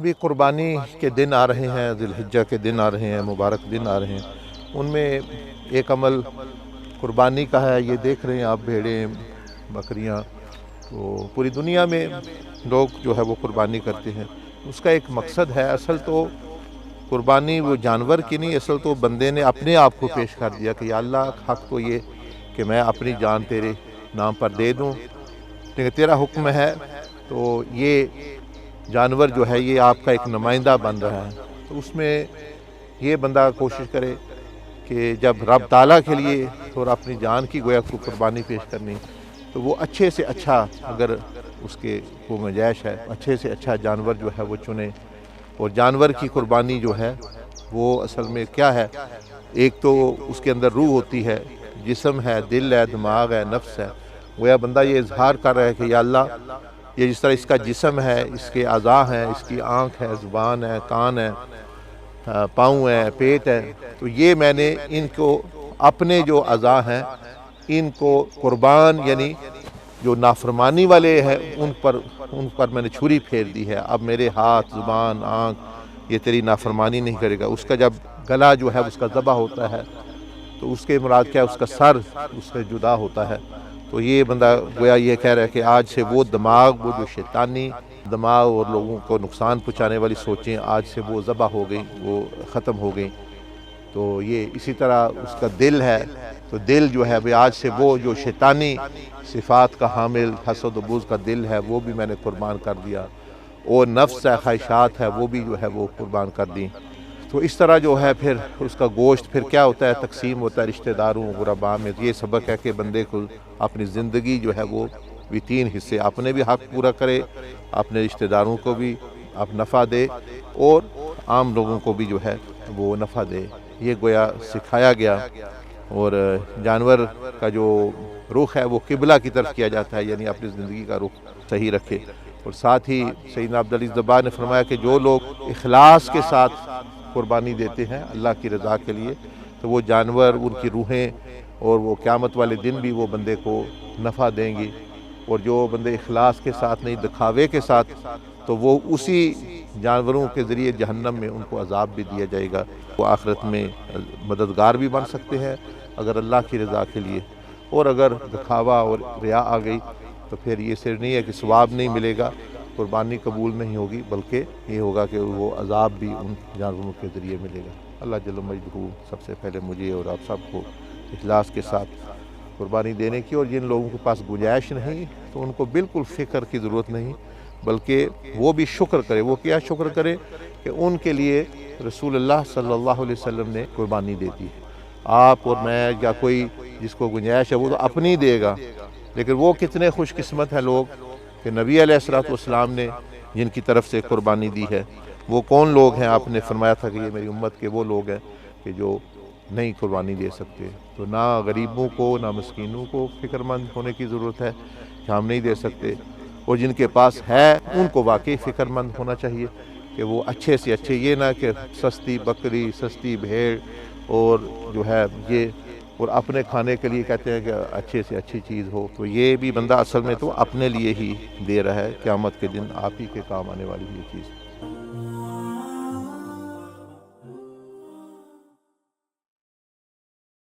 ابھی قربانی کے دن آ رہے ہیں، ذی الحجہ کے دن آ رہے ہیں، مبارک دن آ رہے ہیں۔ ان میں ایک عمل قربانی کا ہے۔ یہ دیکھ رہے ہیں آپ بھیڑیں، بکریاں، تو پوری دنیا میں لوگ جو ہے وہ قربانی کرتے ہیں۔ اس کا ایک مقصد ہے، اصل تو قربانی وہ جانور کی نہیں، اصل تو بندے نے اپنے آپ کو پیش کر دیا کہ یا اللہ حق تو یہ کہ میں اپنی جان تیرے نام پر دے دوں، لیکن تیرا حکم ہے تو یہ جانور جو ہے یہ آپ کا ایک نمائندہ بن رہا ہے۔ تو اس میں یہ بندہ کوشش کرے کہ جب رب تعالیٰ کے لیے تھوڑا اپنی جان کی گویا کو قربانی پیش کرنی، تو وہ اچھے سے اچھا، اگر اس کے کو گنجائش ہے، اچھے سے اچھا جانور جو ہے وہ چنے۔ اور جانور کی قربانی جو ہے وہ اصل میں کیا ہے، ایک تو اس کے اندر روح ہوتی ہے، جسم ہے، دل ہے، دماغ ہے، نفس ہے۔ گویا بندہ یہ اظہار کر رہا ہے کہ یا اللہ یہ جس طرح اس کا جسم ہے، اس کے اعضاء ہیں، اس کی آنکھ ہے، زبان ہے، کان ہے، پاؤں ہے، پیٹ ہے، تو یہ میں نے ان کو اپنے جو اعضاء ہیں ان کو قربان، یعنی جو نافرمانی والے ہیں ان پر میں نے چھری پھیر دی ہے۔ اب میرے ہاتھ، زبان، آنکھ یہ تیری نافرمانی نہیں کرے گا۔ اس کا جب گلا جو ہے اس کا ذبح ہوتا ہے تو اس کے مراد کیا ہے، اس کا سر اس سے جدا ہوتا ہے۔ تو یہ بندہ گویا یہ کہہ رہا ہے کہ آج سے وہ دماغ، وہ جو شیطانی دماغ اور لوگوں کو نقصان پہنچانے والی سوچیں، آج سے وہ ذبح ہو گئیں، وہ ختم ہو گئیں۔ تو یہ اسی طرح اس کا دل ہے، تو دل جو ہے آج سے وہ جو شیطانی صفات کا حامل حسد و بغض کا دل ہے وہ بھی میں نے قربان کر دیا، اور نفس ہے، خواہشات ہے، وہ بھی جو ہے وہ قربان کر دی۔ تو اس طرح جو ہے پھر اس کا گوشت پھر کیا ہوتا ہے، تقسیم ہوتا ہے رشتہ داروں، غرباء میں۔ یہ سبق ہے کہ بندے کو اپنی زندگی جو ہے وہ بھی تین حصے، اپنے بھی حق پورا کرے، اپنے رشتہ داروں کو بھی آپ نفع دے، اور عام لوگوں کو بھی جو ہے وہ نفع دے۔ یہ گویا سکھایا گیا۔ اور جانور کا جو رخ ہے وہ قبلہ کی طرف کیا جاتا ہے، یعنی اپنی زندگی کا رخ صحیح رکھے۔ اور ساتھ ہی سیدنا عبدالعزیز الدباغ نے فرمایا کہ جو لوگ اخلاص کے ساتھ قربانی دیتے ہیں اللہ کی رضا کے لیے، تو وہ جانور، ان کی روحیں، اور وہ قیامت والے دن بھی وہ بندے کو نفع دیں گی۔ اور جو بندے اخلاص کے ساتھ نہیں، دکھاوے کے ساتھ، تو وہ اسی جانوروں کے ذریعے جہنم میں ان کو عذاب بھی دیا جائے گا۔ وہ آخرت میں مددگار بھی بن سکتے ہیں اگر اللہ کی رضا کے لیے، اور اگر دکھاوا اور ریا آ گئی تو پھر یہ صرف نہیں ہے کہ ثواب نہیں ملے گا، قربانی قبول نہیں ہوگی، بلکہ یہ ہوگا کہ وہ عذاب بھی ان جانوروں کے ذریعے ملے گا۔ اللہ جل مجدہ سب سے پہلے مجھے اور آپ سب کو اخلاص کے ساتھ قربانی دینے کی، اور جن لوگوں کے پاس گنجائش نہیں تو ان کو بالکل فکر کی ضرورت نہیں، بلکہ وہ بھی شکر کرے۔ وہ کیا شکر کرے کہ ان کے لیے رسول اللہ صلی اللہ علیہ وسلم نے قربانی دے دی ہے۔ آپ اور میں یا کوئی جس کو گنجائش ہے وہ تو اپنی دے گا، لیکن وہ کتنے خوش قسمت ہیں لوگ کہ نبی علیہ الصلوۃ والسلام نے جن کی طرف سے قربانی دی ہے۔ وہ کون لوگ ہیں؟ آپ نے فرمایا تھا کہ یہ میری امت کے وہ لوگ ہیں کہ جو نہیں قربانی دے سکتے۔ تو نہ غریبوں کو، نہ مسکینوں کو فکر مند ہونے کی ضرورت ہے کہ ہم نہیں دے سکتے، اور جن کے پاس ہے ان کو واقعی فکر مند ہونا چاہیے کہ وہ اچھے سے اچھے، یہ نہ کہ سستی بکری، سستی بھیڑ اور جو ہے یہ، اور اپنے کھانے کے لیے کہتے ہیں کہ اچھے سے اچھی چیز ہو، تو یہ بھی بندہ اصل میں تو اپنے لیے ہی دے رہا ہے، قیامت کے دن آپ ہی کے کام آنے والی یہ چیز۔